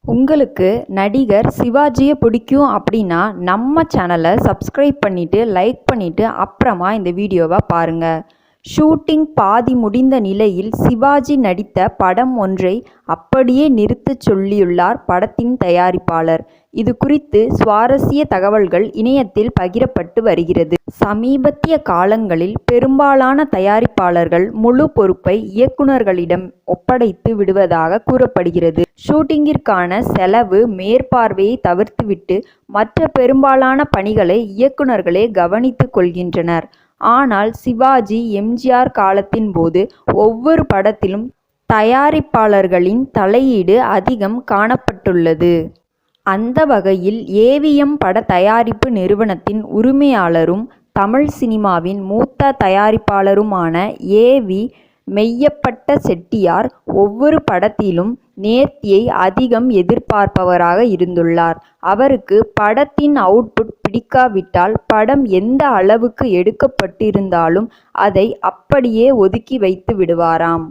உங்களுக்கு நடிகர் சிவாஜியை பிடிக்கும் அப்படின்னா நம்ம சேனலை சப்ஸ்கிரைப் பண்ணிவிட்டு லைக் பண்ணிவிட்டு அப்புறமா இந்த வீடியோவை பாருங்கள். ஷூட்டிங் பாதி முடிந்த நிலையில் சிவாஜி நடித்த படம் ஒன்றை அப்படியே நிறுத்தச் சொல்லியுள்ளார் படத்தின் தயாரிப்பாளர். இது குறித்து சுவாரஸ்ய தகவல்கள் இணையத்தில் பகிரப்பட்டு வருகிறது. சமீபத்திய காலங்களில் பெரும்பாலான தயாரிப்பாளர்கள் முழு பொறுப்பை இயக்குநர்களிடம் ஒப்படைத்து விடுவதாக கூறப்படுகிறது. ஷூட்டிங்கிற்கான செலவு மேற்பார்வையை தவிர்த்துவிட்டு மற்ற பெரும்பாலான பணிகளை இயக்குநர்களே கவனித்துக் கொள்கின்றனர். ஆனால் சிவாஜி, எம்ஜிஆர் காலத்தின் போது ஒவ்வொரு படத்திலும் தயாரிப்பாளர்களின் தலையீடு அதிகம் காணப்பட்டுள்ளது. அந்த வகையில் ஏவிஎம் பட தயாரிப்பு நிறுவனத்தின் உரிமையாளரும் தமிழ் சினிமாவின் மூத்த தயாரிப்பாளருமான ஏ.வி. மெய்யப்பட்ட செட்டியார் ஒவ்வொரு படத்திலும் நேர்த்தியை அதிகம் எதிர்பார்ப்பவராக இருந்துள்ளார். அவருக்கு படத்தின் அவுட்புட் பிடிக்காவிட்டால் படம் எந்த அளவுக்கு எடுக்கப்பட்டிருந்தாலும் அதை அப்படியே ஒதுக்கி வைத்து விடுவாராம்.